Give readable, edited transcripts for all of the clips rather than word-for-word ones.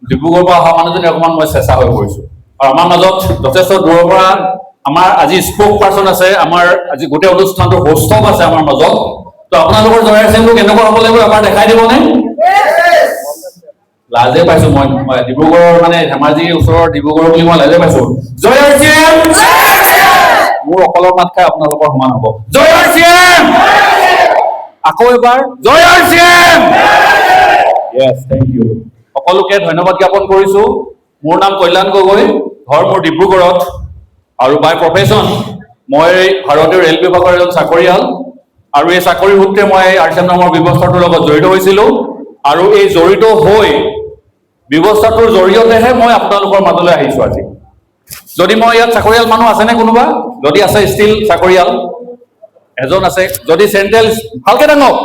ডিব্ৰুগড়ৰ পৰা অহা মানুহজনী অকণমান মই চেষ্টা হৈ পৰিছোঁ আৰু আমাৰ মাজত যথেষ্ট দূৰৰ পৰা আমাৰ আজি স্পোক পাৰ্চন আছে আমাৰ আজি গোটেই অনুষ্ঠানটোৰ হোষ্টক আছে আমাৰ মাজত তো আপোনালোকৰ জয়াৰ চিনটো কেনেকুৱা হ'ব লাগিব এবাৰ দেখাই দিবনে লাজে পাইছোঁ মই ডিব্ৰুগড়ৰ মানে ধেমাজিৰ ওচৰৰ ডিব্ৰুগড় বুলি মই লাজে পাইছোঁ জয়াৰ চিন মোৰ অকলৰ মাত খাই আপোনালোকৰ সমান হ'ব জয়াৰ চিন আকৌ এবাৰ জয়াৰ চিন Yes, thank you. সকলোকে ধন্যবাদ জ্ঞাপন কৰিছো মোৰ নাম কল্যাণ গগৈ ঘৰ মোৰ ডিব্ৰুগড়ত আৰু বাই প্ৰফেশ্যন মই ভাৰতীয় ৰেল বিভাগৰ এজন চাকৰিয়াল আৰু এই চাকৰি সূত্ৰে মই আৰচিএম নামৰ ব্যৱস্থাটোৰ লগত জড়িত হৈছিলোঁ আৰু এই জড়িত হৈ ব্যৱস্থাটোৰ জৰিয়তেহে মই আপোনালোকৰ মাজলৈ আহিছোঁ আজি যদি মই ইয়াত চাকৰিয়াল মানুহ আছেনে কোনোবা যদি আছে ষ্টিল চাকৰিয়াল এজন আছে যদি চেণ্ট্ৰেল ভালকে ডাঙক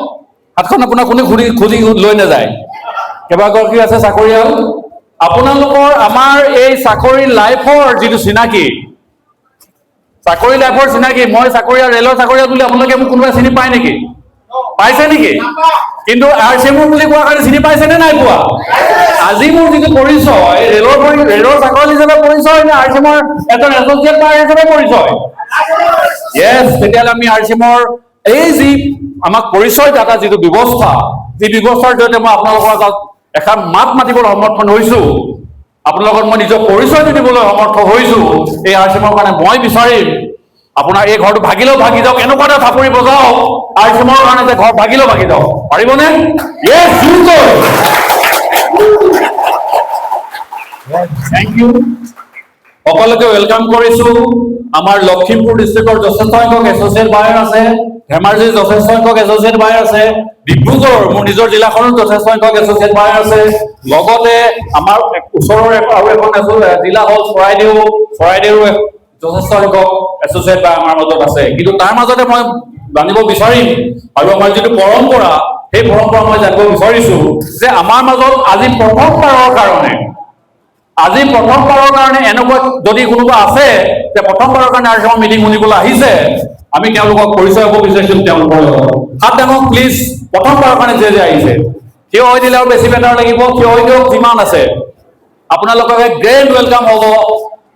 হাতখন আপোনাৰ কোনে খুজি লৈ নাযায় কেইবাগৰাকী আছে চাকৰিয়াল আপোনালোকৰ আমাৰ এই চাকৰি লাইফৰ যিটো চিনাকি চাকৰি লাইফৰ চিনাকি মই চাকৰিয়াল ৰেলৰ চাকৰিয়াল বুলি আপোনালোকে মোক কোনোবাই চিনি পায় নেকি পাইছে নেকি কিন্তু আৰচিএম বুলি কোৱাৰ কাৰণে চিনি পাইছে নে নাই পোৱা আজি মোৰ যিটো পৰিচয় ৰেলৰ চাকৰি হিচাপে পৰিচয় নে আৰচিএমৰ এজন এছ'চিয়েট বায়াৰ হিচাপে পৰিচয় য়েছ তেতিয়াহ'লে আমি আৰচিএমৰ এই যি আমাক পৰিচয় দাতা যিটো ব্যৱস্থা যি ব্যৱস্থাৰ জৰিয়তে মই আপোনালোকৰ আগত এখন মাত মাতিবলৈ সমৰ্থন হৈছো আপোনালোকৰ মই নিজৰ পৰিচয় দিবলৈ সমৰ্থ হৈছো এই আৰচিএমৰ কাৰণে মই বিচাৰিম আপোনাৰ এই ঘৰটো ভাগিলেও ভাগি যাওক এনেকুৱা এটা থাপৰি বজাওক আৰচিএমৰ কাৰণে যে ঘৰ ভাগিলেও ভাগি যাওক পাৰিবনে য়েছ জোৰকৈ থেংক ইউ সকলোকে ৱেলকাম কৰিছো আমাৰ লখিমপুৰ ডিষ্ট্ৰিক্টৰ যথেষ্ট সংখ্যক এছ'চিয়েট বায়াৰ আছে ধেমাজিৰ যথেষ্ট সংখ্যক এছ'চিয়েট বায়াৰ আছে ডিব্ৰুগড় মোৰ নিজৰ জিলাখনত যথেষ্ট সংখ্যক এছ'চিয়েট বায়াৰ আছে লগতে আমাৰ ওচৰৰ আৰু এখন জিলা হ'ল চৰাইদেউ যথেষ্ট সংখ্যক এছ'চিয়েট বায়াৰ আমাৰ মাজত আছে কিন্তু তাৰ মাজতে মই জানিব বিচাৰিম আৰু আমাৰ যিটো পৰম্পৰা সেই পৰম্পৰা মই জানিব বিচাৰিছো যে আমাৰ মাজত আজি প্ৰথমবাৰৰ কাৰণে এনেকুৱা যদি কোনোবা আছে যে প্ৰথমবাৰৰ কাৰণে আৰচিএমৰ মিটিং শুনিবলৈ আহিছে আমি তেওঁলোকক পৰিচয় হ'ব বিচাৰিছো তেওঁলোকৰ লগত হাত ডাঙক প্লিজ প্ৰথমবাৰৰ কাৰণে যে আহিছে থিয় হৈ দিলে আৰু বেছি বেটাৰ লাগিব থিয় হৈ দিয়ক যিমান আছে আপোনালোকক গ্ৰেণ্ড ৱেলকাম হ'ব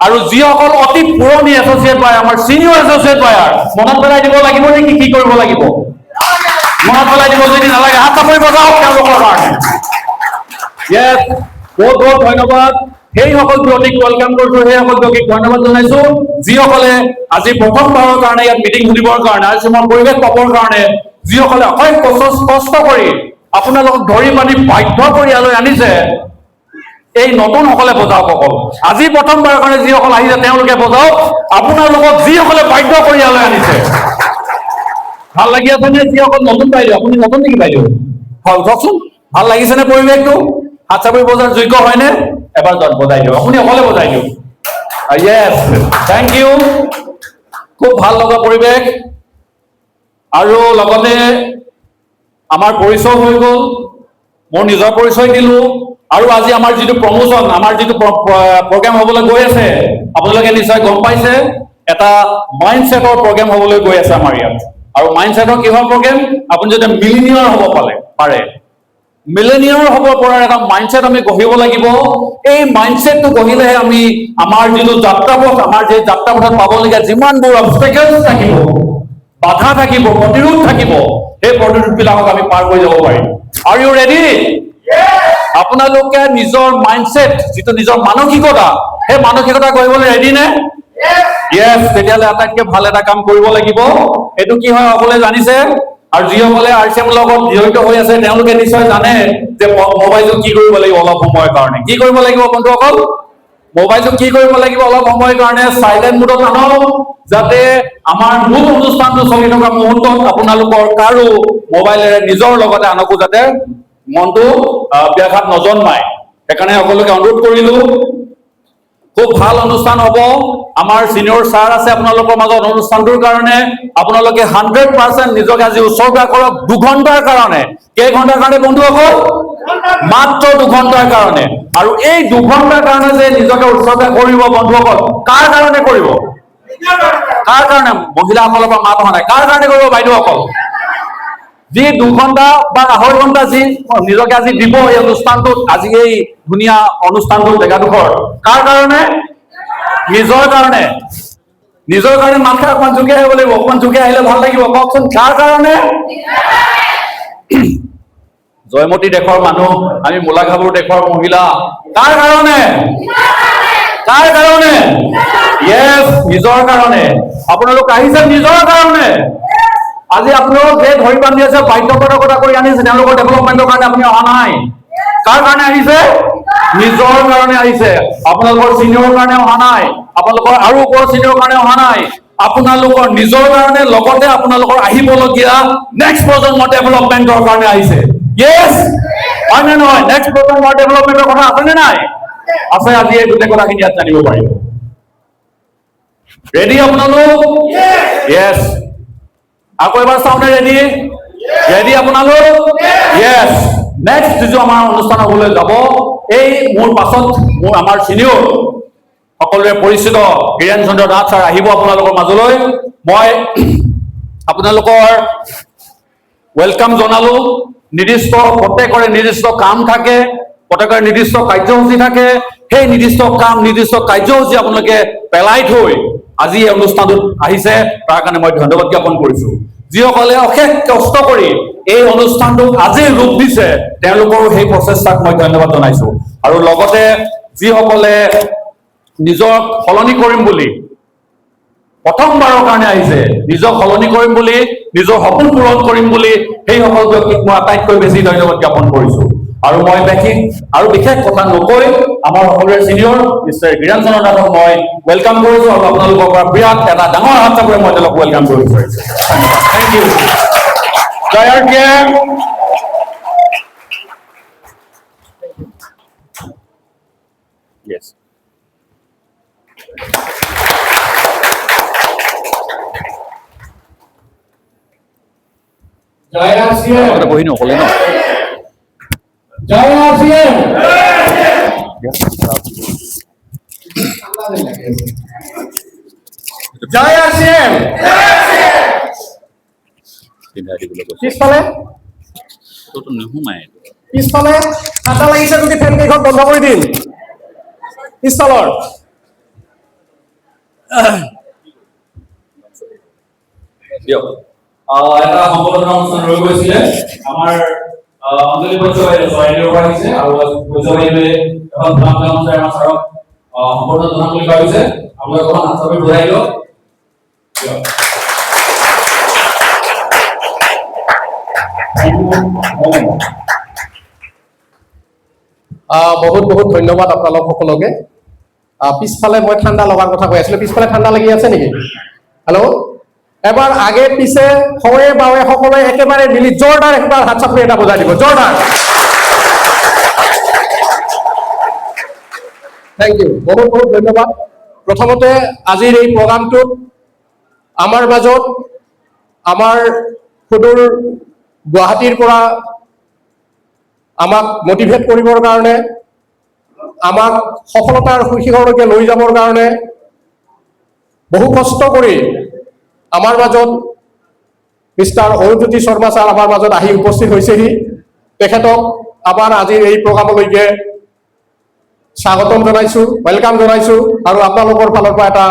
আৰু যিসকল অতি পুৰণি এছ'চিয়েট বায়াৰ আমাৰ চিনিয়ৰ এছ'চিয়েট বায়াৰ মনত পেলাই দিব লাগিব নেকি কি কৰিব লাগিব মনত পেলাই দিব যদি নালাগে হাত চাপৰি বজাওক তেওঁলোকৰ কাৰণে য়েছ বহুত বহুত ধন্যবাদ সেইসকল ব্যক্তিক ৱেলকাম কৰিছো সেইসকল ব্যক্তিক ধন্যবাদ জনাইছো যিসকলে আজি প্ৰথমবাৰৰ কাৰণে ইয়াত মিটিং শুনিবৰ কাৰণে আৰচিএমৰ পৰিৱেশ পাবৰ কাৰণে যিসকলে অসংখ্য কষ্ট কৰি আপোনালোকক ধৰি পানি বাধ্য কৰি ইয়ালৈ আনিছে এই নতুনসকলে বজাওক অকল আজি প্ৰথমবাৰৰ কাৰণে যিসকল আহিছে তেওঁলোকে বজাওক আপোনালোকক যিসকলে বাধ্য কৰি ইয়ালৈ আনিছে ভাল লাগি আছে নে যিসকল নতুন বাইদেউ আপুনি নতুন নেকি বাইদেউ হয় কওকচোন ভাল লাগিছেনে পৰিৱেশটো হাত চাপৰি বজাৰ যোগ্য হয়নে এবাৰ বজাই দিয়ক আপুনি অকলে বজাই দিয়ক য়েছ থেংক ইউ খুব ভাল লগা পৰিৱেশ আৰু লগতে আমাৰ পৰিচয় হৈ গ'ল মোৰ নিজৰ পৰিচয় দিলোঁ আৰু আজি আমাৰ যিটো প্ৰমোচন আমাৰ যিটো প্ৰগ্ৰেম হ'বলৈ গৈ আছে আপোনালোকে নিশ্চয় গম পাইছে এটা মাইণ্ডছেটৰ প্ৰগ্ৰেম হ'বলৈ গৈ আছে আমাৰ ইয়াত আৰু মাইণ্ডছেটৰ কিহৰ প্ৰগ্ৰেম আপুনি যদি মিলেনিয়াৰ হ'ব পাৰে মিলেনিয়াৰ হ'ব পৰাৰ এটা মাইণ্ডছেট আমি গঢ়িব লাগিব এই মাইণ্ডছেটটো গঢ়িলেহে আমি আমাৰ যিটো যাত্ৰাপথ আমাৰ যে যাত্ৰাপথত পাবলগীয়া যিমানবোৰ অবষ্টেকলছ থাকিব বাধা থাকিব প্ৰতিৰোধ থাকিব সেই প্ৰতিৰোধবিলাকক আমি পাৰ কৰি যাব পাৰিম আৰ ইউ ৰেডি আপোনালোকে নিজৰ মাইণ্ডছেট যিটো নিজৰ মানসিকতা সেই মানসিকতা গঢ়িবলৈ ৰেডি নে য়েছ তেতিয়াহ'লে আটাইতকৈ ভাল এটা কাম কৰিব লাগিব এইটো কি হয় সকলোৱে জানিছে আৰু যিসকলে আৰচিএমৰ লগত জড়িত হৈ আছে তেওঁলোকে নিশ্চয় জানে যে মোবাইলটো কি কৰিব লাগিব অলপ সময়ৰ কাৰণে কি কৰিব লাগিব বন্ধুসকল মোবাইলটো কি কৰিব লাগিব অলপ সময়ৰ কাৰণে সাইলেন্ট মোডত আনক যাতে আমাৰ মূল অনুষ্ঠানটো চলি থকা মুহূৰ্তত আপোনালোকৰ কাৰো মোবাইলেৰে নিজৰ লগতে আনকো যাতে মনটো ব্যাঘাত নজন্মায় সেইকাৰণে সকলোকে অনুৰোধ কৰিলো খুব ভাল অনুষ্ঠান হ'ব আমাৰ সিনিয়ৰ ছাৰ আছে আপোনালোকৰ মাজত অনুষ্ঠানটোৰ কাৰণে আপোনালোকে 100% নিজকে আজি উৎসৰ্গা কৰক 2 ঘণ্টাৰ কাৰণে কেই ঘণ্টাৰ কাৰণে বন্ধুসকল মাত্ৰ 2 ঘণ্টাৰ কাৰণে আৰু এই 2 ঘণ্টাৰ কাৰণে যে নিজকে উৎসৰ্গা কৰিব বন্ধুসকল কাৰ কাৰণে কৰিব কাৰ কাৰণে মহিলাসকলৰ পৰা মাত অহা নাই কাৰ কাৰণে কৰিব বাইদেউসকল যি 2 ঘণ্টা বা 2.5 ঘণ্টা যি নিজকে আজি দিব এই অনুষ্ঠানটোত, আজি এই ধুনীয়া অনুষ্ঠানটোৰ জেগাডোখৰ কাৰ কাৰণে? নিজৰ কাৰণে। নিজৰ কাৰণে মাত খাই অকণমান জোকে আহিব লাগিব, অকণমান জোকে আহিলে ভাল লাগিব। কওকচোন, কাৰ কাৰণে? জয়মতী দেশৰ মানুহ, আমি মূলাঘাটৰ দেশৰ মহিলা, কাৰ কাৰণে? কাৰ কাৰণে? ইয়েছ, নিজৰ কাৰণে। আপোনালোক আহিছে নিজৰ কাৰণে। আজি আপোনালোক যে ধৰি বান্ধি আছে, বাধ্যবাধকতা কৰি আনিছে, তেওঁলোকৰ ডেভেলপমেণ্টৰ কাৰণে আপুনি অহা নাই। কাৰ কাৰণে আহিছে? নিজৰ কাৰণে আহিছে। আপোনালোকৰ চিনিয়ৰৰ কাৰণে অহা নাই, আপোনালোকৰ আৰু ওপৰৰ চিনিয়ৰৰ কাৰণে অহা নাই, আপোনালোকৰ নিজৰ কাৰণে, লগতে আপোনালোকৰ আহিবলগীয়া নেক্সট প্ৰজন্মৰ ডেভেলপমেণ্টৰ কাৰণে আহিছে। ইয়েছ, হয় নে নহয়? নেক্সট প্ৰজন্মৰ ডেভেলপমেণ্টৰ কথা আছেনে নাই? আছে। আজি এই গোটেই কথাখিনি ইয়াত জানিব পাৰিব। ৰেডি আপোনালোক? ইয়েছ। আকৌ এবাৰ চাওঁনে? ৰেডি? ৰেডি আপোনালোক? ইয়েছ। নেক্সট যিটো আমাৰ অনুষ্ঠান হ'বলৈ যাব, এই মোৰ পাছত আমাৰ চিনিয়ৰ সকলোৰে পৰিচিত হীৰেন চন্দ্ৰ নাথ ছাৰ আহিব আপোনালোকৰ মাজলৈ। মই আপোনালোকৰ ৱেলকাম জনালো। নিৰ্দিষ্ট প্ৰত্যেকৰে নিৰ্দিষ্ট কাম থাকে, প্ৰত্যেকৰে নিৰ্দিষ্ট কাৰ্যসূচী থাকে। সেই নিৰ্দিষ্ট কাম, নিৰ্দিষ্ট কাৰ্যসূচী আপোনালোকে পেলাই থৈ আজি এই অনুষ্ঠানটোত আহিছে, তাৰ কাৰণে মই ধন্যবাদ জ্ঞাপন কৰিছো। যিসকলে অশেষ কষ্ট কৰি এই অনুষ্ঠানটোক আজি ৰূপ দিছে, তেওঁলোকৰো সেই প্ৰচেষ্টাক মই ধন্যবাদ জনাইছো। আৰু লগতে যিসকলে নিজক সলনি কৰিম বুলি প্ৰথমবাৰৰ কাৰণে আহিছে, নিজক সলনি কৰিম বুলি, নিজৰ সপোন পূৰণ কৰিম বুলি, সেই সকল ব্যক্তিক মই আটাইতকৈ বেছি ধন্যবাদ জ্ঞাপন কৰিছো। আৰু মই বিশেষ কথা নকৈ আমাৰ সকলোৰে চিনিয়ৰ মিষ্টাৰ হীৰেন চন্দ্ৰ নাথক মই ৱেলকাম কৰিছো, আৰু আপোনালোকৰ পৰা বিৰাট এটা ডাঙৰ হাত চাপৰি মই তেওঁলোকক ৱেলকাম কৰিব পাৰিছো। Thank you. জয় আৰ কে এম। Yes. জয় আরসিএম। বহি নকলে ন? জয় আরসিএম। জয় আরসিএম। পিছফালে পিছফালে ঠাণ্ডা লাগিছে যদি ফেন কেইখন বন্ধ কৰি দিম। পিছফালৰ দিয়ক। এটা সম্বৰ্ধনা অনুষ্ঠান ৰৈ গৈছিলে আমাৰ অঞ্জলি পঞ্চবাড়ীৰ চৰাইদেউৰ পৰা আহিছে, আৰু পঞ্চবাড়ীলৈ এখন প্ৰণাম জনাই আমাৰ ছাৰক সম্বৰ্ধনা জনাম বুলি ভাবিছে। আপোনালোকে অকণমান হাত চাপৰি বঢ়াই দিয়ক। বহুত বহুত ধন্যবাদ আপোনালোক সকলোকে। পিছফালে মই ঠাণ্ডা লগাৰ কথা কৈ আছিলো, পিছফালে ঠাণ্ডা লাগি আছে নেকি? হেল্ল', এবাৰ আগে পিছে সৱে বাৱে সকলোৱে একেবাৰে মিলি জোৰদাৰ একবাৰ হাত চাপৰি এটা বজাই দিব, জোৰদাৰ। থেংক ইউ, বহুত বহুত ধন্যবাদ। প্ৰথমতে আজিৰ এই প্ৰগ্ৰামটোত আমাৰ মাজত আমাৰ সুদূৰ গুৱাহাটীৰ পৰা আমাক মটিভেট কৰিবৰ কাৰণে, আমাক সফলতাৰ শিখৰলৈকে লৈ যাবৰ কাৰণে বহু কষ্ট কৰি আমাৰ মাজত মিষ্টাৰ অৰুণজ্যোতি শৰ্মা ছাৰ আমাৰ মাজত আহি উপস্থিত হৈছেহি। তেখেতক আমাৰ আজিৰ এই প্ৰগ্ৰামলৈকে স্বাগতম জনাইছো, ৱেলকাম জনাইছো, আৰু আপোনালোকৰ ফালৰ পৰা এটা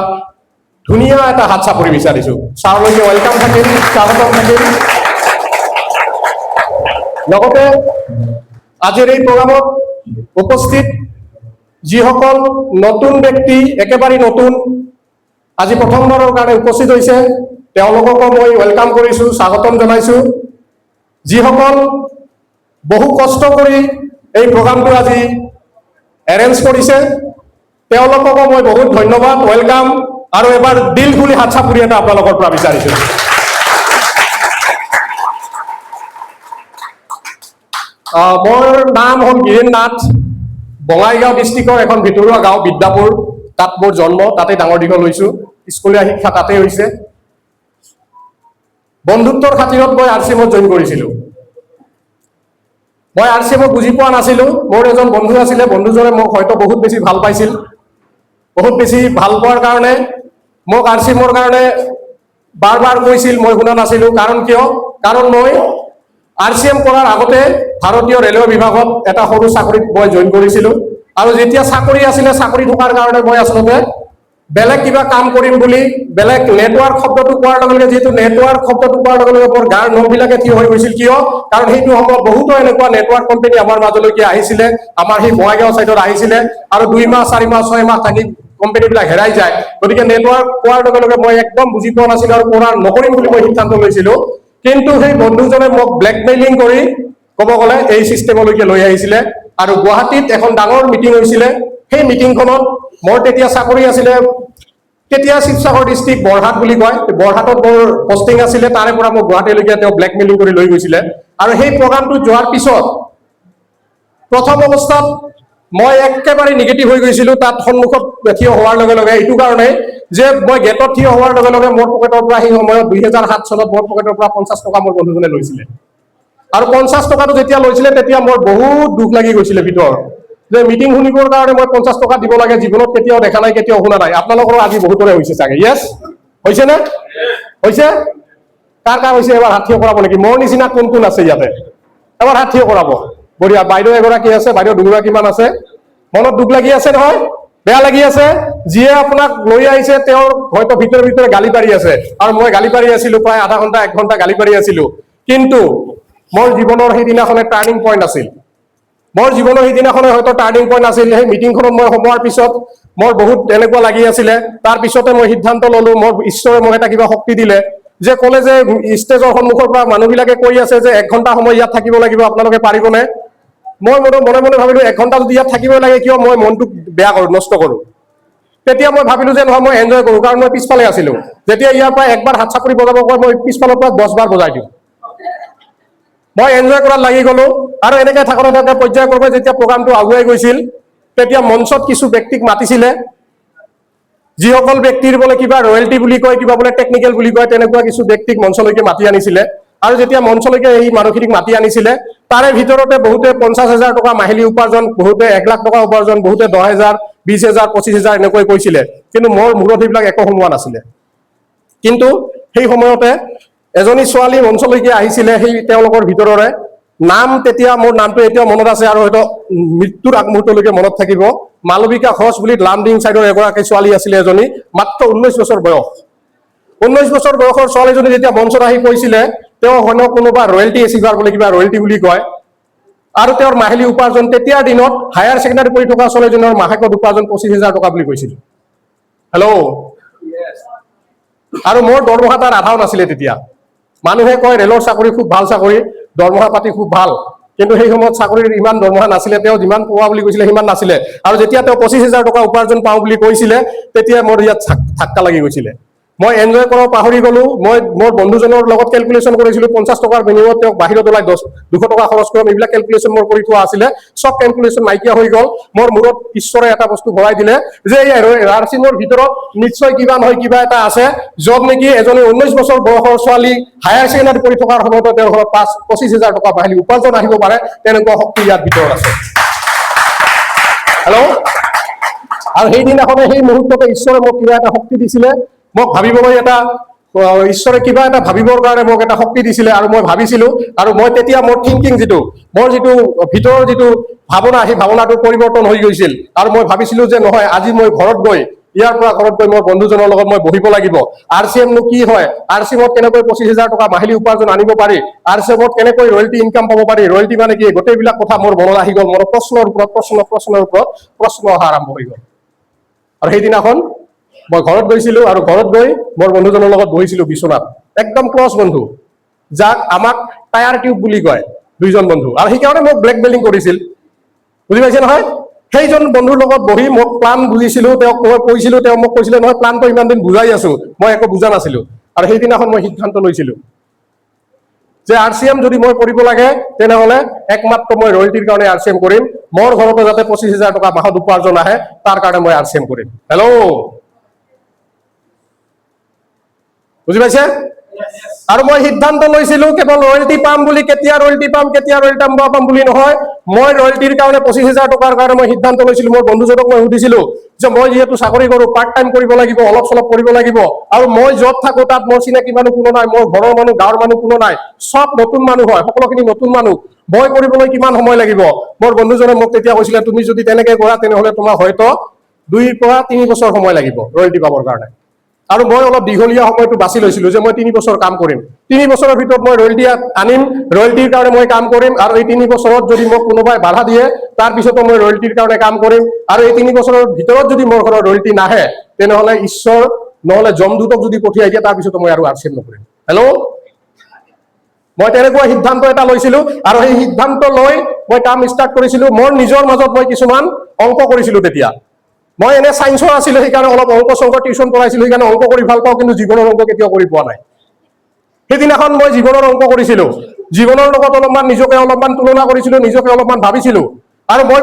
ধুনীয়া এটা হাত চাপৰি বিচাৰিছো। ছাৰলৈকে ৱেলকাম থাকিল, স্বাগতম থাকিল। লগতে আজিৰ এই প্ৰগ্ৰামত উপস্থিত যিসকল নতুন ব্যক্তি, একেবাৰে নতুন, আজি প্ৰথমবাৰৰ কাৰণে উপস্থিত হৈছে, তেওঁলোককো মই ৱেলকাম কৰিছো, স্বাগতম জনাইছো। যিসকল বহু কষ্ট কৰি এই প্ৰগ্ৰামটো আজি এৰেঞ্জ কৰিছে, তেওঁলোককো মই বহুত ধন্যবাদ, ৱেলকাম, আৰু এবাৰ দিল খুলি হাত চাপৰি এটা আপোনালোকৰ পৰা বিচাৰিছো। মোৰ নাম হ'ল হীৰেন নাথ, বঙাইগাঁও ডিষ্ট্ৰিক্টৰ এখন ভিতৰুৱা গাঁও বিদ্যাপুৰ, তাত মোৰ জন্ম, তাতে ডাঙৰ দীঘল হৈছো, স্কুলীয়া শিক্ষা তাতে হৈছে। বন্ধুত্বৰ খাতিৰত মই RCMত জইন কৰিছিলো। মই RCMক বুজি পোৱা নাছিলো, মোৰ এজন বন্ধু আছিলে, বন্ধুজনে মোক হয়তো বহুত বেছি ভাল পাইছিল। বহুত বেছি ভাল পোৱাৰ কাৰণে মোক RCMৰ কাৰণে বাৰ বাৰ কৈছিল, মই শুনা নাছিলো। কাৰণ কিয়? কাৰণ মই RCM কৰাৰ আগতে ভাৰতীয় ৰেলৱে বিভাগত এটা সৰু চাকৰিত মই জইন কৰিছিলোঁ আৰু যেতিয়া চাকৰি আছিলে চাকৰি থকাৰ কাৰণে মই আচলতে বেলেগ কিবা কাম কৰিম বুলি বেলেগ নেটৱৰ্ক শব্দটো কোৱাৰ লগে লগে যেহেতু নেটৱৰ্ক শব্দটো কোৱাৰ লগে লগে মোৰ গাৰ নোমবিলাকে থিয় হৈ গৈছিল কিয় কাৰণ সেইটো সময়ত বহুতো এনেকুৱা নেটৱৰ্ক কোম্পানী আমাৰ মাজলৈকে আহিছিলে আমাৰ সেই বঙাইগাঁও চাইডত আহিছিলে আৰু 2 মাহ 4 মাহ 6 মাহ থাকি কোম্পানীবিলাক হেৰাই যায় গতিকে নেটৱৰ্ক কোৱাৰ লগে লগে মই একদম বুজি পোৱা নাছিলোঁ আৰু কৰা নকৰিম বুলি মই সিদ্ধান্ত লৈছিলোঁ কিন্তু সেই বন্ধুজনে মোক ব্লেকমেইলিং কৰি ক'ব গ'লে এই চিষ্টেমলৈকে লৈ আহিছিলে আৰু গুৱাহাটীত এখন ডাঙৰ মিটিং হৈছিলে সেই মিটিংখনত মোৰ তেতিয়া চাকৰি আছিলে তেতিয়া শিৱসাগৰ ডিষ্ট্ৰিক্ট বৰহাট বুলি কয় বৰহাটত মোৰ পষ্টিং আছিলে তাৰে পৰা মোক গুৱাহাটীলৈকে তেওঁ ব্লেকমেইলিং কৰি লৈ গৈছিলে আৰু সেই প্ৰগ্ৰামটো যোৱাৰ পিছত প্ৰথম অৱস্থাত মই একেবাৰে নিগেটিভ হৈ গৈছিলোঁ তাত সন্মুখত থিয় হোৱাৰ লগে লগে এইটো কাৰণে যে মই গেটত থিয় হোৱাৰ লগে লগে মোৰ পকেটৰ পৰা সেই সময়ত 2007 চনত মোৰ পকেটৰ পৰা 50 টকা মোৰ বন্ধুজনে লৈছিলে আৰু 50 টকাটো যেতিয়া লৈছিলে তেতিয়া মোৰ বহুত দুখ লাগি গৈছিলে ভিতৰত যে মিটিং শুনিবৰ কাৰণে মই 50 টকা দিব লাগে জীৱনত কেতিয়াও দেখা নাই কেতিয়াও শুনা নাই আপোনালোকৰো আজি বহুতৰে হৈছে চাগে ইয়েছ হৈছে নে হৈছে কাৰ কাৰ হৈছে এবাৰ হাত থিয় কৰাব নেকি মোৰ নিচিনা কোন কোন আছে ইয়াতে এবাৰ হাত থিয় কৰাব বঢ়িয়া বাইদেউ এগৰাকী আছে বাইদেউ দুগৰাকীমান আছে মনত দুখ লাগি আছে নহয় বেয়া লাগি আছে যিয়ে আপোনাক লৈ আহিছে তেওঁৰ হয়তো ভিতৰে ভিতৰে গালি পাৰি আছে আৰু মই গালি পাৰি আছিলোঁ প্ৰায় আধা ঘণ্টা 1 ঘণ্টা গালি পাৰি আছিলোঁ কিন্তু মোৰ জীৱনৰ সেইদিনাখনে টাৰ্নিং পইণ্ট আছিল মোৰ জীৱনৰ সেইদিনাখনে হয়তো টাৰ্নিং পইণ্ট আছিল সেই মিটিংখনত মই সোমোৱাৰ পিছত মোৰ বহুত এনেকুৱা লাগি আছিলে তাৰ পিছতে মই সিদ্ধান্ত ল'লো মোৰ ঈশ্বৰে মোক এটা কিবা শক্তি দিলে যে ক'লে যে ষ্টেজৰ সন্মুখৰ পৰা মানুহবিলাকে কৈ আছে যে 1 ঘণ্টা সময় ইয়াত থাকিব লাগিব আপোনালোকে পাৰিবনে মই মনে মনে ভাবিলোঁ 1 ঘণ্টা যদি ইয়াত থাকিবই লাগে কিয় মই মনটো বেয়া কৰোঁ নষ্ট কৰোঁ তেতিয়া মই ভাবিলোঁ যে নহয় মই এনজয় কৰোঁ কাৰণ মই পিছফালে আছিলোঁ যেতিয়া ইয়াৰ পৰা একবাৰ হাত চাপৰি বজাব কয় মই পিছফালৰ পৰা 10 বাৰ বজাই দিওঁ মই এনজয় কৰাত লাগি গ'লো আৰু এনেকৈ থাকোঁতে থাকোঁতে পৰ্যায়ক্ৰমে যেতিয়া প্ৰগ্ৰামটো আগুৱাই গৈছিল তেতিয়া মঞ্চত কিছু ব্যক্তিক মাতিছিলে যিসকল ব্যক্তিৰ বোলে কিবা ৰয়েলটি বুলি কয় কিবা বোলে টেকনিকেল বুলি কয় তেনেকুৱা কিছু ব্যক্তিক মঞ্চলৈকে মাতি আনিছিলে আৰু যেতিয়া মঞ্চলৈকে এই মানুহখিনিক মাতি আনিছিলে তাৰে ভিতৰতে বহুতে 50,000 টকা মাহিলী উপাৰ্জন বহুতে 1 লাখ টকা উপাৰ্জন বহুতে 10,000 20,000 25,000 এনেকৈ কৈছিলে কিন্তু মোৰ মূৰত এইবিলাক একো সোমোৱা নাছিলে কিন্তু সেই সময়তে এজনী ছোৱালী মঞ্চলৈকে আহিছিলে সেই তেওঁলোকৰ ভিতৰৰে নাম তেতিয়া মোৰ নামটো এতিয়াও মনত আছে আৰু হয়তো মৃত্যুৰ আগমুহূৰ্তলৈকে মনত থাকিব মালবিকা ঘোষ বুলি লামডিং চাইডৰ এগৰাকী ছোৱালী আছিলে এজনী মাত্ৰ 19 বছৰ বয়স 19 বছৰ বয়সৰ ছোৱালীজনী যেতিয়া মঞ্চত আহি কৈছিলে তেওঁ হয়তো কোনোবা ৰয়েলটি এচিভাৰ বুলি কিবা ৰয়েলটি বুলি কয় আৰু তেওঁৰ মাহিলী উপাৰ্জন তেতিয়াৰ দিনত হায়াৰ ছেকেণ্ডাৰী পঢ়ি থকা ছোৱালীজনৰ মাহেকত উপাৰ্জন 25,000 টকা বুলি কৈছিল হেল্ল' আৰু মোৰ দৰমহা তাৰ আধাও নাছিলে তেতিয়া মানুহে কয় ৰেলৰ চাকৰি খুব ভাল চাকৰি দৰমহা পাতি খুব ভাল কিন্তু সেই সময়ত চাকৰিৰ ইমান দৰমহা নাছিলে তেওঁ যিমান পোৱা বুলি কৈছিলে সিমান নাছিলে আৰু যেতিয়া তেওঁ 25,000 টকা উপাৰ্জন পাওঁ বুলি কৈছিলে তেতিয়া মোৰ ইয়াত ধাক্কা লাগি গৈছিলে মই এনজয় কৰাও পাহৰি গ'লো মই মোৰ বন্ধুজনৰ লগত কেলকুলেশ্যন কৰিছিলোঁ 50 টকাৰ বিনিময়ত তেওঁক বাহিৰত ওলাই 200 টকা খৰচ কৰিম এইবিলাক কেলকুলেশ্যন মোৰ কৰি থোৱা আছিলে চব কেলকুলেশ্যন নাইকিয়া হৈ গ'ল মোৰ মূৰত ঈশ্বৰে এটা বস্তু ভৰাই দিলে যে এই ৰাৰচিঙৰ ভিতৰত নিশ্চয় কিবা নহয় কিবা এটা আছে য'ত নেকি এজনী 19 বছৰ বয়সৰ ছোৱালী হায়াৰ ছেকেণ্ডাৰী পঢ়ি থকাৰ সময়তে তেওঁৰ ঘৰত 25,000 টকা মাহিলী উপাৰ্জন আহিব পাৰে তেনেকুৱা শক্তি ইয়াত ভিতৰত আছে হেল্ল' আৰু সেইদিনাখনে সেই মুহূৰ্ততে ঈশ্বৰে মোক কিবা এটা শক্তি দিছিলে মোক ভাবিবলৈ এটা ঈশ্বৰে কিবা এটা ভাবিবৰ কাৰণে মোক এটা শক্তি দিছিলে আৰু মই ভাবিছিলোঁ আৰু মই তেতিয়া মোৰ থিংকিং মোৰ যিটো ভিতৰৰ যিটো ভাৱনা সেই ভাৱনাটোৰ পৰিৱৰ্তন হৈ গৈছিল আৰু মই ভাবিছিলোঁ যে নহয় আজি মই ঘৰত গৈ ইয়াৰ পৰা ঘৰত গৈ মোৰ বন্ধুজনৰ লগত মই বহিব লাগিব RCM নো কি হয় RCMত কেনেকৈ 25,000 টকা মাহিলী উপাৰ্জন আনিব পাৰি RCMত কেনেকৈ ৰয়েলটি ইনকাম পাব পাৰি ৰয়েলটি মানে কি গোটেইবিলাক কথা মোৰ মনত আহি গ'ল মোৰ প্ৰশ্নৰ ওপৰত প্ৰশ্ন অহা আৰম্ভ হৈ গ'ল আৰু সেইদিনাখন মই ঘৰত গৈছিলোঁ আৰু ঘৰত গৈ মোৰ বন্ধুজনৰ লগত বহিছিলোঁ বিচনাত একদম ক্লজ বন্ধু যাক আমাক টায়াৰ টিউব বুলি কয় দুইজন বন্ধু আৰু সেইকাৰণে মোক ব্লেকমেইলিং কৰিছিল বুজি পাইছে নহয় সেইজন বন্ধুৰ লগত বহি মোক প্লান বুজিছিলোঁ তেওঁক কৈছিলোঁ তেওঁ মোক কৈছিলে নহয় প্লানটো ইমান দিন বুজাই আছোঁ মই একো বুজা নাছিলোঁ আৰু সেইদিনাখন মই সিদ্ধান্ত লৈছিলোঁ যে RCM যদি মই কৰিব লাগে তেনেহ'লে একমাত্ৰ মই ৰয়েলটিৰ কাৰণে RCM কৰিম মোৰ ঘৰতে যাতে 25,000 টকা মাহত উপাৰ্জন আহে তাৰ কাৰণে মই RCM কৰিম হেল্ল' বুজি পাইছে আৰু মই সিদ্ধান্ত লৈছিলো কেৱল ৰয়েলটি পাম বুলি, কেতিয়া ৰয়েলটি পাম বুলি নহয়, মই ৰয়েলটিৰ কাৰণে 25,000 টকাৰ কাৰণে মই সিদ্ধান্ত লৈছিলো। মোৰ বন্ধুজনক মই সুধিছিলো যে মই যিহেতু চাকৰি কৰো, পাৰ্ট টাইম কৰিব লাগিব, অলপ চলপ কৰিব লাগিব, আৰু মই য'ত থাকো তাত মোৰ চিনাকি মানুহ কোনো নাই, মোৰ ঘৰৰ মানুহ গাঁৱৰ মানুহ কোনো নাই, চব নতুন মানুহ হয়, সকলোখিনি নতুন মানুহ, মই কৰিবলৈ কিমান সময় লাগিব? মোৰ বন্ধুজনে মোক তেতিয়া কৈছিলে তুমি যদি তেনেকে কৰা তেনেহলে তোমাৰ হয়তো 2 পৰা 3 বছৰ সময় লাগিব ৰয়েলটি পাবৰ কাৰণে। আৰু মই অলপ দীঘলীয়া সময়টো বাছি লৈছিলো যে মই 3 বছৰ কাম কৰিম, 3 বছৰৰ ভিতৰত মই ৰয়েলটি আনিম, ৰয়েলটিৰ কাৰণে মই কাম কৰিম, আৰু এই 3 বছৰত যদি মোক কোনোবাই বাধা দিয়ে তাৰ পিছতো মই ৰয়েলটিৰ কাৰণে কাম কৰিম, আৰু এই 3 বছৰৰ ভিতৰত যদি মোৰ ঘৰত ৰয়েলটি নাহে তেনেহলে ঈশ্বৰ নহলে যমদূতক যদি পঠিয়াই দিয়ে তাৰ পিছতো মই আৰু আৰ্চিভ নকৰিম। হেল্ল', মই তেনেকুৱা সিদ্ধান্ত এটা লৈছিলো, আৰু সেই সিদ্ধান্ত লৈ মই কাম ষ্টাৰ্ট কৰিছিলো। মোৰ নিজৰ মাজত মই কিছুমান অংক কৰিছিলো তেতিয়া। মই এনে সায়েন্সৰ আছিলো, সেইকাৰণে অলপ অংক চংক টিউচন কৰাইছিলো, সেইকাৰণে অংক কৰি ভাল পাওঁ, কিন্তু জীৱনৰ অংক কেতিয়াও কৰি পোৱা নাই। সেইদিনাখন মই জীৱনৰ অংক কৰিছিলো, জীৱনৰ লগত অলপমান নিজকে অলপমান তুলনা কৰিছিলো, নিজকে অলপমান ভাবিছিলো, আৰু মই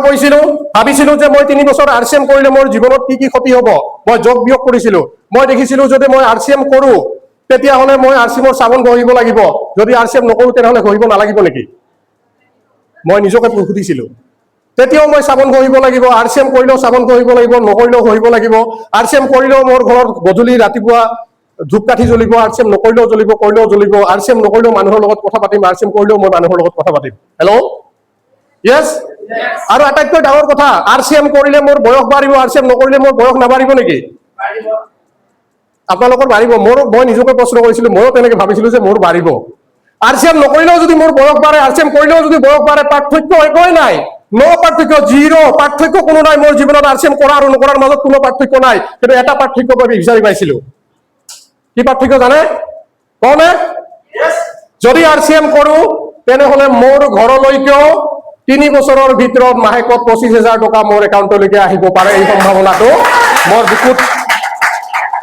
ভাবিছিলো যে মই 3 বছৰ RCM কৰিলে মোৰ জীৱনত কি কি ক্ষতি হ'ব। মই যোগ বিয়োগ কৰিছিলো, মই দেখিছিলো যদি মই RCM কৰো তেতিয়াহলে মই RCMৰ চাবোন ঘঁহিব লাগিব, যদি RCM নকৰো তেনেহলে ঘঁহিব নালাগিব নেকি? মই নিজকে সুধিছিলো। তেতিয়াও মই চাবোন ঘঁহিব লাগিব, RCM কৰিলেও চাবোন ঘঁহিব লাগিব, নকৰিলেও ঘঁহিব লাগিব। RCM কৰিলেও মোৰ ঘৰত গধূলি ৰাতিপুৱা ধূপকাঠি জ্বলিব, RCM নকৰিলেও জ্বলিব, কৰিলেও জ্বলিব। RCM নকৰিলেও মানুহৰ লগত কথা পাতিম, RCM কৰিলেও মই মানুহৰ লগত কথা পাতিম। হেল্ল', য়েছ। আৰু আটাইতকৈ ডাঙৰ কথা, RCM কৰিলে মোৰ বয়স বাঢ়িব, RCM নকৰিলে মোৰ বয়স নাবাঢ়িব নেকি? আপোনালোকৰ বাঢ়িব। মই নিজকে প্ৰশ্ন কৰিছিলো, ময়ো তেনেকে ভাবিছিলো যে মোৰ বাঢ়িব। RCM নকৰিলেও যদি মোৰ বয়স বাঢ়ে, RCM কৰিলেও যদি বয়স বাঢ়ে, পাৰ্থক্য একোৱেই নাই, পাৰ্থক্য, জিৰ' পাৰ্থক্য কোনো নাই। মোৰ জীৱনত RCM কৰা আৰু নকৰাৰ মাজত কোনো পাৰ্থক্য নাই, কিন্তু এটা পাৰ্থক্য মই বিচাৰি পাইছিলো। কি পাৰ্থক্য জানে? কওনে? যদি RCM কৰো তেনেহলে মোৰ ঘৰলৈকেও 3 বছৰৰ ভিতৰত মাহেকত 25,000 টকা মোৰ একাউণ্টলৈকে আহিব পাৰে। এই সম্ভাৱনাটো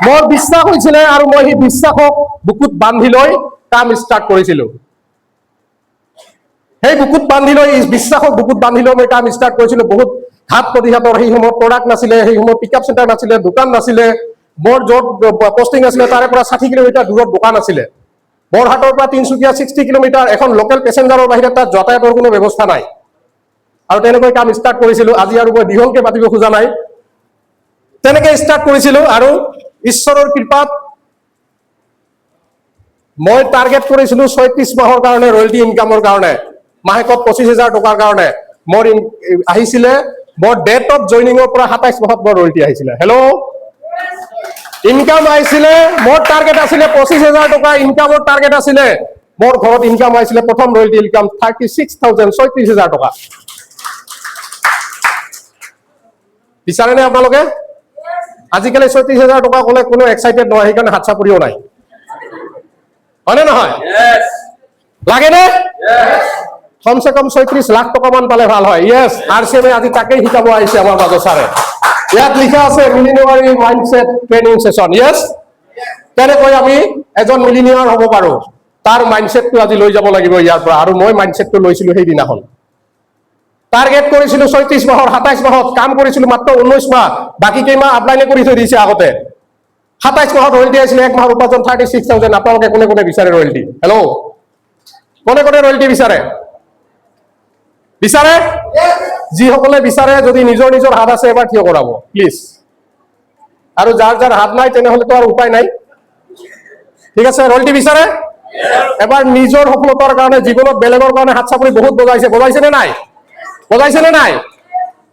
মোৰ বিশ্বাস হৈছিলে, আৰু মই সেই বিশ্বাসক বুকুত বান্ধি লৈ কাম ষ্টাৰ্ট কৰিছিলো। সেই বুকুত বান্ধি লৈ, বিশ্বাসক বুকুত বান্ধি লৈ মই কাম ষ্টাৰ্ট কৰিছিলো। বহুত ঘাত প্ৰতিঘাতৰ, সেই সময়ত প্ৰডাক্ট নাছিলে, সেই সময়ত পিকআপ চেণ্টাৰ নাছিলে, দোকান নাছিলে। মোৰ য'ত পষ্টিং আছিলে তাৰে পৰা 60 কিলোমিটাৰ দূৰত দোকান আছিলে। বৰহাটৰ পৰা তিনচুকীয়া 60 কিলোমিটাৰ, এখন লোকেল পেচেঞ্জাৰৰ বাহিৰে তাত যাতায়াতৰ কোনো ব্যৱস্থা নাই। আৰু তেনেকৈ কাম ষ্টাৰ্ট কৰিছিলো। আজি আৰু মই দীঘলকে পাতিব খোজা নাই, তেনেকে ষ্টাৰ্ট কৰিছিলো। আৰু ঈশ্বৰৰ কৃপাত মই টাৰ্গেট কৰিছিলো 36 মাহৰ কাৰণে ৰয়েলটি ইনকামৰ কাৰণে, মাহেকত 25,000 টকাৰ কাৰণে। মোৰ আহিছিলে, মোৰ ডেট অফ জইনিঙৰ পৰা 27 মাহত মোৰ ৰয়েলটি আহিছিলে। হেল্ল', ইনকাম আহিছিলে, মোৰ টাৰ্গেট আছিলে 25,000 টকা ইনকামৰ টাৰ্গেট আছিলে। মোৰ ঘৰত ইনকাম আহিছিলে, প্ৰথম ৰয়েলটি ইনকাম 36,000, 36,000 টকা। বিচাৰেনে আপোনালোকে? আজিকালি 36,000 টকা ক'লে কোনো এক্সাইটেড নহয়, সেইকাৰণে হাত চাপৰিও নাই, হয়নে নহয়? লাগেনে? কমচে কম 36 লাখ টকা মান পালে ভাল হয়। য়েছ, RCM আজি তাকেই শিকাব আহিছে আমাৰ মাজত ছাৰে। ইয়াত লিখা আছে মিলিনিয়াৰী মাইণ্ডছেট ট্ৰেইনিং সেশন। য়েছ, কেনেকৈ আমি এজন মিলিনিয়াৰ হ'ব পাৰো তাৰ মাইণ্ডছেটটো আজি লৈ যাব লাগিব ইয়াৰ পৰা। আৰু মই মাইণ্ডছেটটো লৈছিলো সেইদিনাখন। টাৰ্গেট কৰিছিলো 36 মাহৰ, 27 মাহত কাম কৰিছিলো মাত্ৰ 19 মাহ, বাকী কেইমাহ আপলাইনে কৰি থৈ দিছে আগতে। 27 মাহত ৰয়েলটি আহিছিলে, এক মাহৰ উপাৰ্জন 36,000। আপোনালোকে কোনে কোনে বিচাৰে ৰয়েলটি? হেল্ল', কোনে কোনে ৰয়েলটি বিচাৰে? বিচাৰে? যিসকলে বিচাৰে, যদি নিজৰ নিজৰ হাত আছে এবাৰ থিয় কৰাব প্লিজ। আৰু যাৰ যাৰ হাত নাই তেনেহলেতো আৰু উপায় নাই। ঠিক আছে, ৰয়েলটি বিচাৰে? এবাৰ নিজৰ সফলতাৰ কাৰণে, জীৱনত বেলেগৰ কাৰণে হাত চাপৰি বহুত বজাইছে, বজাইছে নে নাই? বজাইছে নে নাই?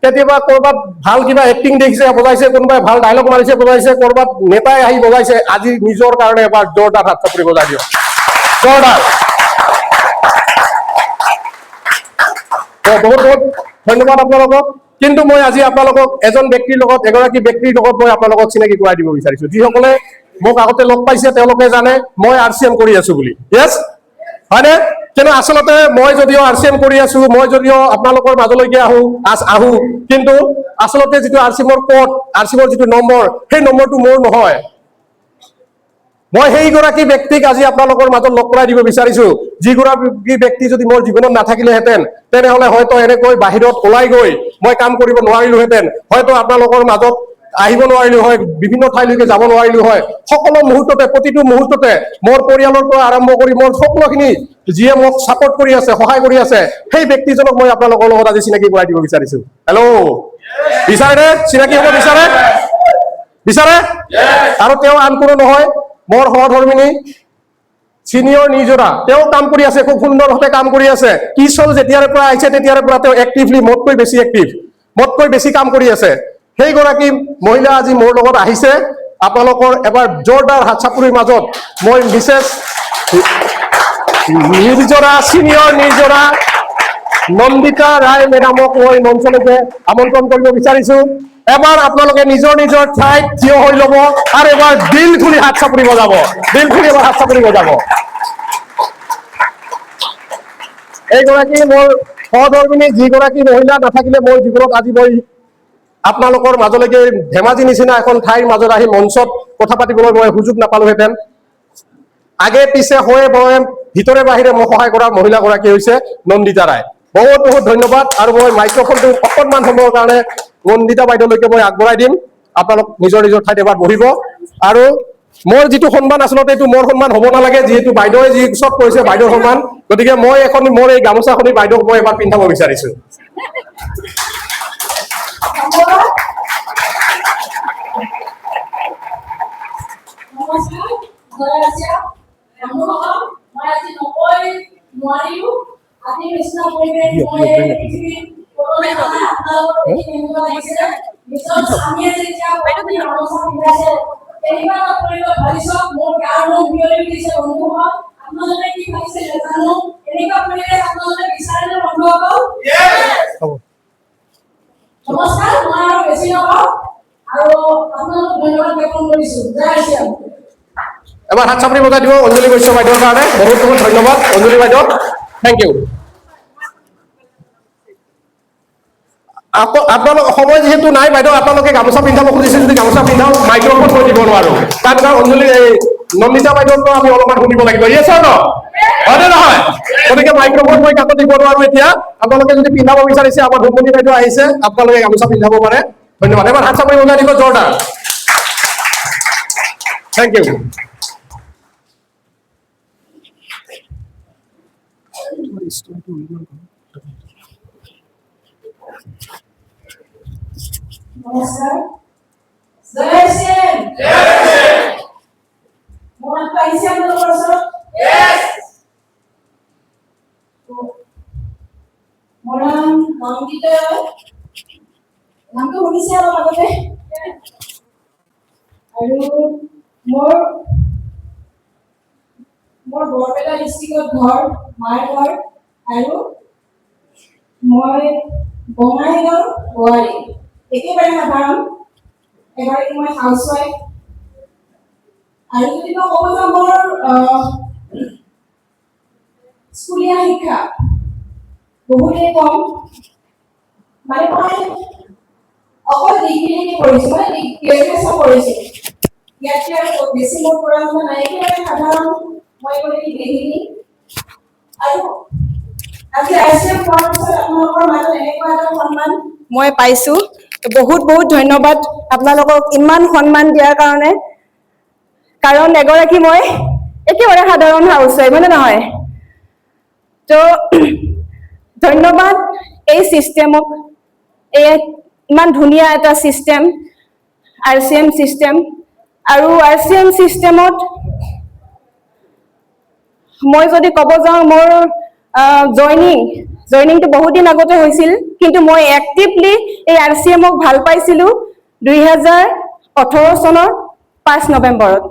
কেতিয়াবা কৰবাত ভাল কিবা এক্টিং দেখিছে, বজাইছে। কোনোবাই ভাল ডায়লগ মাৰিছে, বজাইছে। কৰবাত নেতাই আহি বজাইছে। আজি নিজৰ কাৰণে এবাৰ জোৰদাৰ হাত চাপৰি বজাই দিয়ক, জোৰদাৰ। বহুত বহুত ধন্যবাদ আপোনালোকক। কিন্তু মই আজি আপোনালোকক এগৰাকী ব্যক্তিৰ লগত মই আপোনালোকক চিনাকি কৰাই দিব বিচাৰিছো। যিসকলে মোক আগতে লগ পাইছে তেওঁলোকে জানে মই RCM কৰি আছো বুলি। য়েছ, হয়নে? কিন্তু আচলতে মই যদিও RCM কৰি আছো, মই যদিও আপোনালোকৰ মাজলৈকে আহো, কিন্তু আচলতে যিটো RCMৰ কোড, RCMৰ যিটো নম্বৰ, সেই নম্বৰটো মোৰ নহয়। মই সেইগৰাকী ব্যক্তিক আজি আপোনালোকৰ মাজত লগ কৰাই দিব বিচাৰিছো, যিগৰাকী ব্যক্তি যদি মোৰ জীৱনত নাথাকিলেহেঁতেন তেনেহলে হয়তো এনেকৈ বাহিৰত ওলাই গৈ মই কাম কৰিব নোৱাৰিলোহেঁতেন। হয়তো আপোনালোকৰ মাজত আহিব নোৱাৰিলো হয়, বিভিন্ন ঠাইলৈকে যাব নোৱাৰিলো হয়, সকলো মুহূৰ্ততে প্ৰতিটো মুহূৰ্ততে মোৰ পৰিয়ালৰ পৰা আৰম্ভ কৰি মোৰ সকলোখিনি যিয়ে মোক ছাপৰ্ট কৰি আছে, সহায় কৰি আছে, সেই ব্যক্তিজনক মই আপোনালোকৰ লগত আজি চিনাকি কৰাই দিব বিচাৰিছো। হেল্ল', বিচাৰে? চিনাকি হ'ব বিচাৰে? বিচাৰে? আৰু তেওঁ আন কোনো নহয়, মোৰ সহধৰ্মিনী চিনিয়ৰ নিজৰা। তেওঁ কাম কৰি আছে, খুব সুন্দৰভাৱে কাম কৰি আছে। কিশোৰ যেতিয়াৰে পৰা আহিছে তেতিয়াৰে পৰা তেওঁ এক্টিভলি মোতকৈ বেছি এক্টিভ, মোতকৈ বেছি কাম কৰি আছে। সেইগৰাকী মহিলা আজি মোৰ লগত আহিছে। আপোনালোকৰ এবাৰ জোৰদাৰ হাত চাপৰিৰ মাজত মই মিছেছ নিৰ্জৰা, চিনিয়ৰ নিৰ্জৰা নন্দিতা ৰায় মেডামক মই মঞ্চলৈকে আমন্ত্ৰণ কৰিব বিচাৰিছো। এবাৰ আপোনালোকে নিজৰ নিজৰ ঠাইত থিয় হৈ ল'ব আৰু এবাৰ দিল খুলি হাত চাপৰি বজাব, দিল খুলি এবাৰ হাত চাপৰি বজাব। এইগৰাকী মোৰ সহধৰ্মিনী, যিগৰাকী মহিলা নাথাকিলে মোৰ জীৱনত আজি মই আপোনালোকৰ মাজলৈকে ধেমাজি নিচিনা এখন ঠাইৰ মাজত আহি মঞ্চত কথা পাতিবলৈ মই সুযোগ নাপালোহেঁতেন। আগে পিছে হৈ মই ভিতৰে বাহিৰে মোক সহায় কৰা মহিলাগৰাকী হৈছে নন্দিতা ৰায়। বহুত বহুত ধন্যবাদ। আৰু মই মাইক্ৰফোনটো অকণমান সময়ৰ কাৰণে নন্দিতা বাইদেউলৈকে মই আগবঢ়াই দিম। আপোনালোক নিজৰ নিজৰ ঠাইত এবাৰ বহিব। আৰু মোৰ যিটো সন্মান আচলতে এইটো মোৰ সন্মান হ'ব নালাগে, যিহেতু বাইদেৱে যি চব কৰিছে বাইদেউৰ সন্মান, গতিকে মই এখন মোৰ এই গামোচাখনি বাইদেউক মই এবাৰ পিন্ধাব বিচাৰিছো। নমস্কাৰ, মই আৰু বেছি নকওঁ আৰু আপোনালোক ধন্যবাদ জ্ঞাপন কৰিছো। জয় শ্ৰী ৰাম। এবাৰ হাত চাপৰি বজাই দিব অঞ্জলি বৈশ্য বাইদেউৰ কাৰণে। বহুত বহুত ধন্যবাদ অঞ্জলি বাইদেউ, থেংক ইউ। আপোনালোক সময় যিহেতু নাই বাইদেউ, আপোনালোকে গামোচা পিন্ধাব খুজিছে যদি গামোচা পিন্ধাও, মাইক্ৰফোন মই দিব নোৱাৰো। কাৰণ অঞ্জলি এই নন্দিতা বাইদেউৰ পৰা আমি অলপমান শুনিব লাগিব। ইয়েছ অৰ নো? হয়নে নহয়? গতিকে মাইক্ৰফোন মই কাকো দিব নোৱাৰো এতিয়া। আপোনালোকে যদি পিন্ধাব বিচাৰিছে, আমাৰ ধুমনি বাইদেউ আহিছে, আপোনালোকে গামোচা পিন্ধাব পাৰে। ধন্যবাদ। এবাৰ হাত চাপৰি বজাই দিব জোৰদাৰ। Thank you. নমস্কাৰ, জয় শ্ৰী ৰাম। মনত পাইছে আপোনালোকৰ ওচৰত? মোৰ নাম নন্দিতা, নামটো শুনিছে অলপ আগতে। আৰু মোৰ বৰপেটা ডিষ্ট্ৰিক্টত ঘৰ, মাৰ ঘৰ। আৰু মই বঙাইগাঁও বোৱাৰী, একেবাৰে সাধাৰণ এগৰাকী মই হাউচৱাইফ। আৰু যদি মই ক'ব যাওঁ মোৰ স্কুলীয়া শিক্ষা বহুতেই কম, মানে মই অকল ডিগ্ৰীলৈকে কৰিছো, মানে গ্ৰেজুৱেশ্যন কৰিছো। ইয়াতকে আৰু বেছি মোৰ পঢ়া শুনা নাই, একেবাৰে সাধাৰণ মই এগৰাকী গৃহিণী। আৰু আজি আইচিএম পোৱাৰ পিছত আপোনালোকৰ মাজত এনেকুৱা এটা সন্মান মই পাইছো। বহুত বহুত ধন্যবাদ আপোনালোকক ইমান সন্মান দিয়াৰ কাৰণে। কাৰণ এগৰাকী মই একেবাৰে সাধাৰণ হাউচৱাইফ, হয়নে নহয়? তো ধন্যবাদ এই চিষ্টেমক, এই ইমান ধুনীয়া এটা চিষ্টেম, RCM চিষ্টেম। আৰু RCM চিষ্টেমত মই যদি ক'ব যাওঁ, মোৰ জইনিংটো বহুত দিন আগতে হৈছিল, কিন্তু মই এক্টিভলি এই RCMক ভাল পাইছিলো 2018 চনৰ 5 নৱেম্বৰত।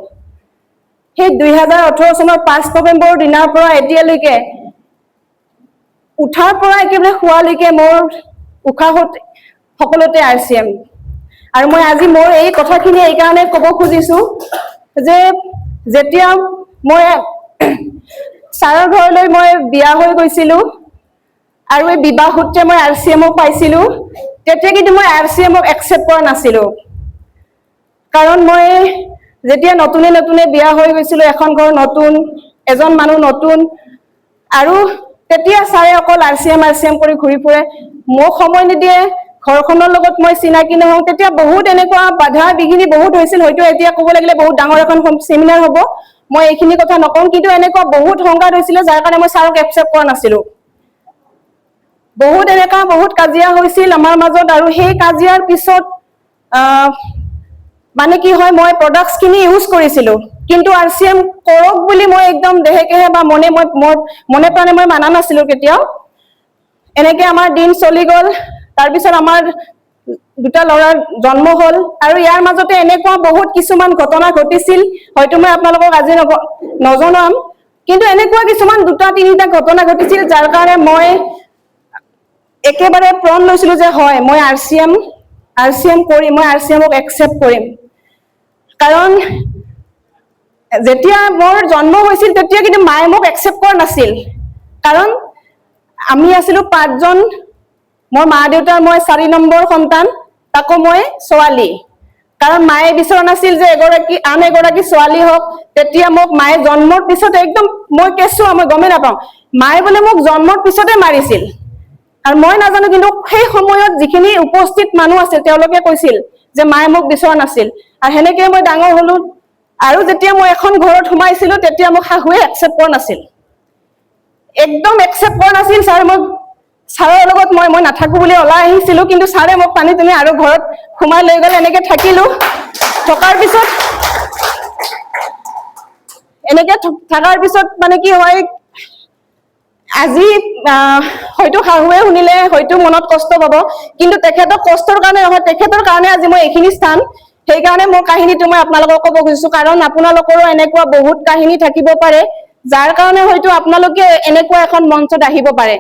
সেই 2018 চনৰ 5 নৱেম্বৰৰ দিনাৰ পৰা এতিয়ালৈকে, উঠাৰ পৰা একেবাৰে শোৱালৈকে মোৰ উশাহত সকলোতে RCM। আৰু মই আজি মোৰ এই কথাখিনি এইকাৰণে ক'ব খুজিছো যে যেতিয়া মই ছাৰৰ ঘৰলৈ মই বিয়া হৈ গৈছিলো আৰু এই বিবাহ সূত্ৰে মই RCMক পাইছিলো, তেতিয়া কিন্তু মই RCMক একচেপ্ট কৰা নাছিলো। কাৰণ মই যেতিয়া নতুনে নতুনে বিয়া হৈ গৈছিলো, এখন ঘৰ নতুন, এজন মানুহ নতুন, আৰু তেতিয়া ছাৰে অকল RCM কৰি ঘূৰি ফুৰে, মোক সময় নিদিয়ে, ঘৰখনৰ লগত মই চিনাকি নহওঁ, তেতিয়া বহুত এনেকুৱা বাধা বিঘিনি বহুত হৈছিল। হয়তো এতিয়া ক'ব লাগিলে বহুত ডাঙৰ এখন চেমিনাৰ হ'ব, মই এইখিনি কথা নকওঁ, কিন্তু এনেকুৱা বহুত সংঘাত হৈছিলে যাৰ কাৰণে মই ছাৰক একচেপ্ট কৰা নাছিলো। বহুত এনেকুৱা বহুত কাজিয়া হৈছিল আমাৰ মাজত, আৰু সেই কাজিয়াৰ পিছত মানে কি হয়, মই প্ৰডাক্টছখিনি ইউজ কৰিছিলো, কিন্তু RCM কৰক বুলি মই একদম দেহেকেহে বা মনে প্ৰাণে মই মানা নাছিলো কেতিয়াও। এনেকে আমাৰ দিন চলি গ'ল। তাৰপিছত আমাৰ দুটা ল'ৰাৰ জন্ম হ'ল, আৰু ইয়াৰ মাজতে এনেকুৱা বহুত কিছুমান ঘটনা ঘটিছিল, হয়তো মই আপোনালোকক আজি নজনাম, কিন্তু এনেকুৱা কিছুমান 2-3টা ঘটনা ঘটিছিল যাৰ কাৰণে মই একেবাৰে প্ৰণ লৈছিলো যে হয়, মই RCM কৰিম, মই RCMক একচেপ্ট কৰিম। কাৰণ যেতিয়া মোৰ জন্ম হৈছিল তেতিয়া কিন্তু মায়ে মোক একচেপ্ট কৰা নাছিল, কাৰণ আমি আছিলো 5জন, মোৰ মা দেউতাৰ মই 4 নম্বৰ সন্তান, তাকো মই ছোৱালী। কাৰণ মায়ে বিচৰা নাছিল যে আন এগৰাকী ছোৱালী হওক। তেতিয়া মোক মায়ে জন্মৰ পিছতে একদম মই কেঁচুৱা, মই গমেই নাপাওঁ, মায়ে বোলে মোক জন্মৰ পিছতে মাৰিছিল। আৰু মই নাজানো, কিন্তু সেই সময়ত যিখিনি উপস্থিত মানুহ আছিল তেওঁলোকে কৈছিল যে মায়ে মোক বিচৰা নাছিল। আৰু সেনেকে মই ডাঙৰ হলো, আৰু যেতিয়া মই এখন ঘৰত সোমাইছিলো তেতিয়া মোক শাহুৱে একচেপ্ট কৰা নাছিল, একদম একচেপ্ট কৰা নাছিল। ছাৰৰ লগত মই নাথাকো বুলি ওলাই আহিছিলো, কিন্তু ছাৰে মোক টানি টানি আৰু ঘৰত সোমাই লৈ গ'লে। এনেকে থাকিলো, থকাৰ পিছত মানে কি হয়, আজি হয়তো শাহুৱে শুনিলে হয়তো মনত কষ্ট পাব, কিন্তু তেখেতক কষ্টৰ কাৰণে নহয়, তেখেতৰ কাৰণে আজি মই এইখিনি স্থান। সেইকাৰণে মোৰ কাহিনীটো মই আপোনালোকক ক'ব খুজিছো, কাৰণ আপোনালোকৰো এনেকুৱা বহুত কাহিনী থাকিব পাৰে যাৰ কাৰণে হয়তো আপোনালোকে এনেকুৱা এখন মঞ্চত আহিব পাৰে।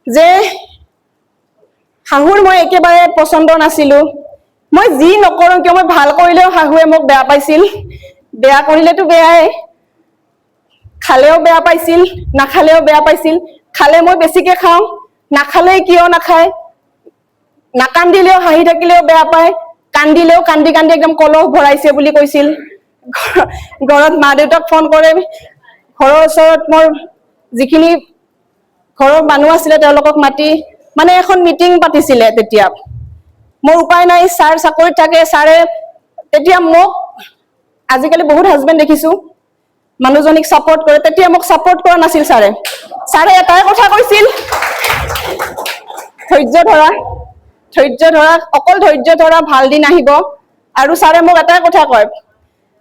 যে শাহুৰ মই একেবাৰে পচন্দ নাছিলো, মই যি নকৰো কিয়, মই ভাল কৰিলেও শাহুৱে মোক বেয়া পাইছিল, বেয়া কৰিলেতো বেয়াই, খালেও বেয়া পাইছিল, নাখালেও বেয়া পাইছিল। খালে মই বেছিকে খাওঁ, নাখালে কিয় নাখায়, নাকান্দিলেও হাঁহি থাকিলেও বেয়া পায়, কান্দিলেও কান্দি কান্দি একদম কলহ ভৰাইছে বুলি কৈছিল। ঘৰত মা দেউতাক ফোন কৰে, ঘৰৰ ওচৰত মোৰ যিখিনি ঘৰৰ মানুহ আছিলে তেওঁলোকক মাতি মানে এখন মিটিং পাতিছিলে। তেতিয়া মোৰ উপায় নাই, ছাৰ চাকৰিত থাকে, ছাৰে তেতিয়া মোক, আজিকালি বহুত হাজবেণ্ড দেখিছো মানুহজনীক ছাপোৰ্ট কৰে, তেতিয়া মোক ছাপোৰ্ট কৰা নাছিল ছাৰে। ছাৰে এটাই কথা কৈছিল, ধৈৰ্য ধৰা, অকল ধৈৰ্য ধৰা, ভাল দিন আহিব। আৰু ছাৰে মোক এটাই কথা কয়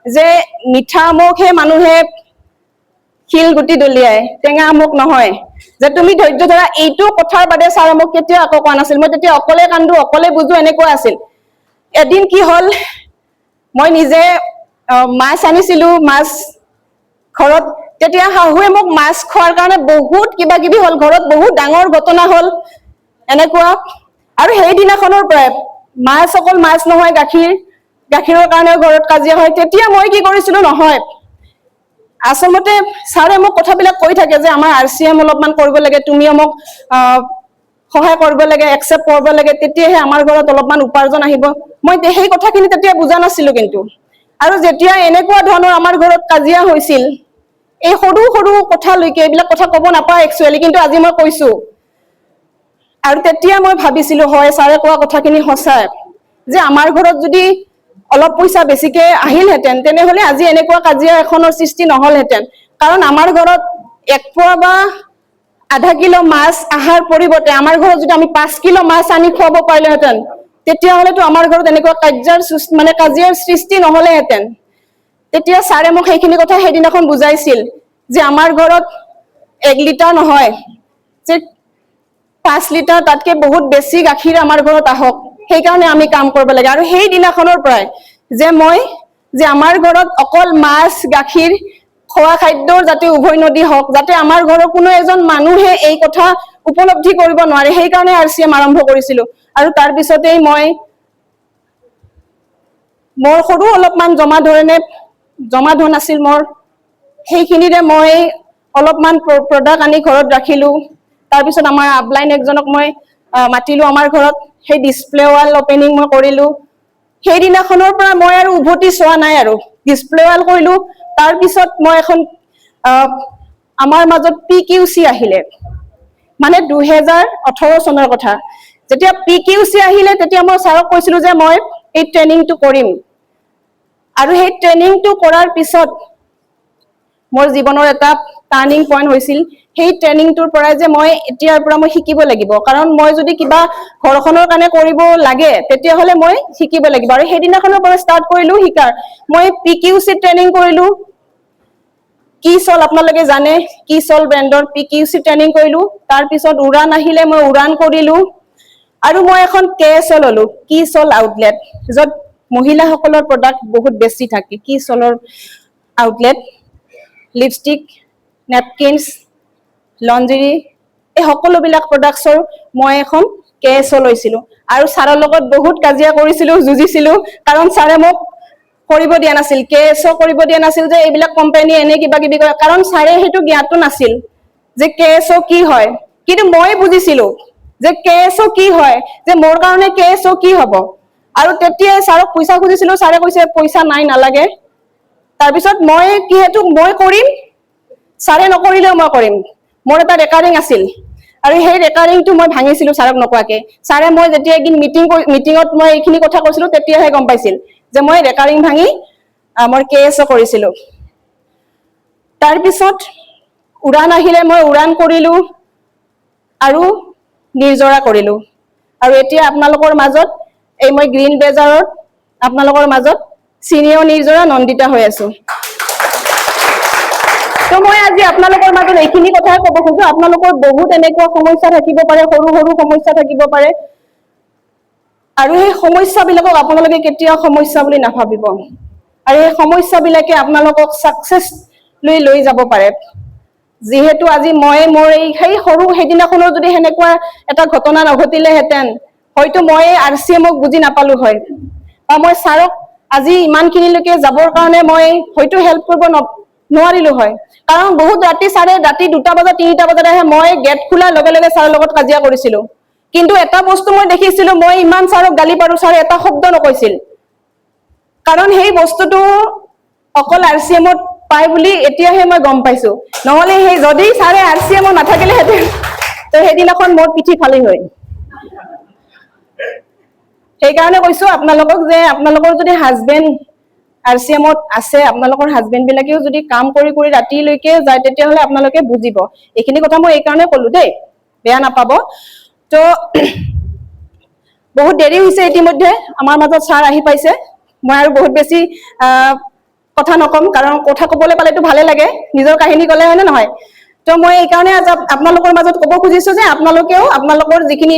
যে মিঠা আমকহে মানুহে শিলগুটি দলিয়াই, টেঙা আমক নহয়, যে তুমি ধৈৰ্য ধৰা। এইটো কথাৰ বাদে ছাৰে মোক কেতিয়াও একো কোৱা নাছিল। মই তেতিয়া অকলে কান্দো, অকলে বুজো, এনেকুৱা আছিল। এদিন কি হ'ল, মই নিজে মাছ আনিছিলো, মাছ ঘৰত, তেতিয়া শাহুৱে মোক মাছ খোৱাৰ কাৰণে বহুত কিবা কিবি হ'ল, ঘৰত বহুত ডাঙৰ ঘটনা হ'ল এনেকুৱা। আৰু সেইদিনাখনৰ পৰাই মাছ অকল মাছ নহয়, গাখীৰৰ কাৰণেও ঘৰত কাজিয়া হয়। তেতিয়া মই কি কৰিছিলো, নহয়, আচলতে ছাৰে মোক কথাবিলাক কৈ থাকে যে আমাৰ RCM অলপমান কৰিব লাগে, তুমিও মোক সহায় কৰিব লাগে, একচেপ্ট কৰিব লাগে, তেতিয়াহে আমাৰ ঘৰত অলপমান উপাৰ্জন আহিব। মই সেই কথাখিনি তেতিয়া বুজা নাছিলো কিন্তু। আৰু যেতিয়া এনেকুৱা ধৰণৰ আমাৰ ঘৰত কাজিয়া হৈছিল, এই সৰু সৰু কথালৈকে, এইবিলাক কথা ক'ব নাপায় একচুৱেলি, কিন্তু আজি মই কৈছো। আৰু তেতিয়া মই ভাবিছিলো, হয়, ছাৰে কোৱা কথাখিনি সঁচাই, যে আমাৰ ঘৰত যদি অলপ পইচা বেছিকে আহিলহেঁতেন, তেনেহলে আজি এনেকুৱা কাজিয়া এখনৰ সৃষ্টি নহলহেঁতেন। কাৰণ আমাৰ ঘৰত 1 পোৱা বা আধা কিলো মাছ অহাৰ পৰিৱৰ্তে আমাৰ ঘৰত যদি আমি 5 কিলো মাছ আনি খুৱাব পাৰিলোহেঁতেন, তেতিয়াহ'লেতো আমাৰ ঘৰত এনেকুৱা কাজিয়াৰ সৃষ্টি নহলেহেঁতেন। তেতিয়া ছাৰে মোক সেইখিনি কথা সেইদিনাখন বুজাইছিল, যে আমাৰ ঘৰত 1 লিটাৰ নহয়, যে 5 লিটাৰ, তাতকে বহুত বেছি গাখীৰ আমাৰ ঘৰত আহক, সেইকাৰণে আমি কাম কৰিব লাগে। আৰু সেই দিনাখনৰ পৰাই যে আমাৰ ঘৰত অকল মাছ, গাখীৰ, খোৱা খাদ্যৰ যাতে উভৈনদী হওক, যাতে আমাৰ ঘৰৰ কোনো এজন মানুহে এই কথা উপলব্ধি কৰিব নোৱাৰে, সেইকাৰণে RCM আৰম্ভ কৰিছিলো। আৰু তাৰ পিছতেই মোৰ সৰু অলপমান জমা ধন আছিল মোৰ, সেইখিনিৰে মই অলপমান প্ৰডাক্ট আনি ঘৰত ৰাখিলো। তাৰপিছত আমাৰ আপলাইন একজনক মই মাতিলো আমাৰ ঘৰত, সেই ডিছপ্লে ৱাল অপেনিং মই কৰিলো। সেইদিনাখনৰ পৰা মই আৰু উভতি চোৱা নাই, আৰু ডিছপ্লে ৱাল কৰিলো। তাৰপিছত মই এখন আমাৰ মাজত PQC আহিলে, মানে 2018 চনৰ কথা, যেতিয়া PQC আহিলে তেতিয়া মই ছাৰক কৈছিলো যে মই এই ট্ৰেইনিংটো কৰিম আৰু সেই ট্ৰেইনিংটো কৰাৰ পিছত মোৰ জীৱনৰ এটা টাৰ্নিং পইণ্ট হৈছিল সেই ট্ৰেইনিংটোৰ পৰা যে মই এতিয়াৰ পৰা মই শিকিব লাগিব কাৰণ মই যদি কিবা ঘৰখনৰ কাৰণে কৰিব লাগে তেতিয়াহলে মই শিকিব লাগিব আৰু সেইদিনাখনৰ পৰা ষ্টাৰ্ট কৰিলো শিকাৰ মই PQC ট্ৰেইনিং কৰিলো কি চল আপোনালোকে জানে কি চল ব্ৰেণ্ডৰ PQC ট্ৰেইনিং কৰিলো তাৰ পিছত উড়ান আহিলে মই উড়ান কৰিলো আৰু মই এখন KSL ললো কি চল আউটলেট যত মহিলাসকলৰ প্ৰডাক্ট বহুত বেছি থাকে কি চলৰ আউটলেট লিপষ্টিক নেপকিনছ লণ্ড্ৰী এই সকলোবিলাক প্ৰডাক্টছৰ মই এখন KSL লৈছিলো আৰু ছাৰৰ লগত বহুত কাজিয়া কৰিছিলো যুঁজিছিলো কাৰণ ছাৰে মোক কৰিব দিয়া নাছিল KSO কৰিব দিয়া নাছিল যে এইবিলাক কোম্পানী এনে কিবা কিবি কৰে কাৰণ ছাৰে সেইটো জ্ঞানটো নাছিল যে KSO কি হয় কিন্তু মই বুজিছিলো যে KSO কি হয় যে মোৰ কাৰণে KSO কি হ'ব আৰু তেতিয়া ছাৰক পইচা খুজিছিলো ছাৰে কৈছে পইচা নাই নালাগে তাৰ পিছত মই কিহেতু মই কৰিম ছাৰে নকৰিলেও মই কৰিম মোৰ এটা ৰেকাৰিং আছিল আৰু সেই ৰেকাৰিংটো মই ভাঙিছিলো ছাৰক নকোৱাকে ছাৰে মই যেতিয়া একদিন মিটিঙত মই এইখিনি কথা কৈছিলো তেতিয়াহে গম পাইছিল যে মই ৰেকাৰিং ভাঙি মই KSO কৰিছিলো তাৰ পিছত উড়ান আহিলে মই উড়ান কৰিলো আৰু নিৰ্জৰা কৰিলো আৰু এতিয়া আপোনালোকৰ মাজত এই মই গ্ৰীণ বেজাৰত আপোনালোকৰ মাজত চিনিয়ৰ নিৰ্জৰা নন্দিতা হৈ আছো তো মই আজি আপোনালোকৰ মাজত এইখিনি কথাই ক'ব খোজো আপোনালোকৰ বহুত এনেকুৱা সমস্যা থাকিব পাৰে সৰু সৰু সমস্যা থাকিব পাৰে আৰু এই সমস্যাবিলাকক আপোনালোকে কেতিয়াও সমস্যা বুলি নাভাবিব আৰু এই সমস্যাবিলাকে আপোনালোকক সাকসেছ লৈ যাব পাৰে যিহেতু আজি মই মোৰ এই সৰু সেইদিনাখনৰ যদি হেনেকুৱা এটা ঘটনা নঘটিলেহেঁতেন হয়তো মই RCMক বুজি নাপালো হয় বা মই ছাৰক আজি ইমানখিনিলৈকে যাবৰ কাৰণে মই হয়তো হেল্প কৰিব নোৱাৰিলো হয় কাৰণ বহুত ৰাতি ছাৰে ৰাতি 2টা বজাত 3টা বজাত আহে মই গেট খোলাৰ লগে লগে ছাৰৰ লগত কাজিয়া কৰিছিলো কিন্তু এটা বস্তু মই দেখিছিলো মই ইমান ছাৰক গালি পাৰো ছাৰে এটা শব্দ নকৈছিল কাৰণ সেই বস্তুটো অকল RCMত পাই বুলি এতিয়াহে মই গম পাইছো নহলে সেই যদি ছাৰে RCMত নাথাকিলেহেঁতেন তো সেইদিনাখন মোৰ পিঠি ফালি হয় সেইকাৰণে কৈছো আপোনালোকক যে আপোনালোকৰ যদি হাজবেণ্ড RCMত আছে আপোনালোকৰ হাজবেণ্ড বিলাকেও যদি কাম কৰি কৰি ৰাতিলৈকে যায় তেতিয়াহলে আপোনালোকে বুজিব এইখিনি কথা মই এই কাৰণে ক'লো দেই বেয়া নাপাব তো বহুত দেৰি হৈছে ইতিমধ্যে আমাৰ মাজত ছাৰ আহি পাইছে মই আৰু বহুত বেছি কথা নকম কাৰণ কথা ক'বলৈ পালেতো ভালে লাগে নিজৰ কাহিনী ক'লে হয় নে নহয় তো মই এই কাৰণে আপোনালোকৰ মাজত ক'ব খুজিছো যে আপোনালোকেও আপোনালোকৰ যিখিনি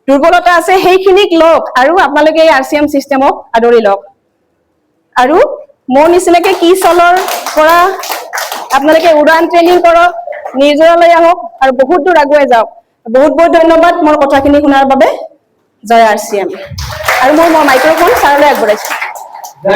দুৰ্বলতা আছে সেইখিনিক লওক আৰু আপোনালোকে এই RCM সিস্টেমক আদৰি লওক আৰু মোৰ নিচিনাকে কি চলৰ পৰা আপোনালোকে উড়ান ট্ৰেইনিং কৰক নিৰ্জৰালৈ আহক আৰু বহুত দূৰ আগুৱাই যাওক বহুত বহুত ধন্যবাদ মোৰ কথাখিনি শুনাৰ বাবে জয় RCM আৰু মই মাইক্ৰফোন ছাৰলৈ আগবঢ়াইছো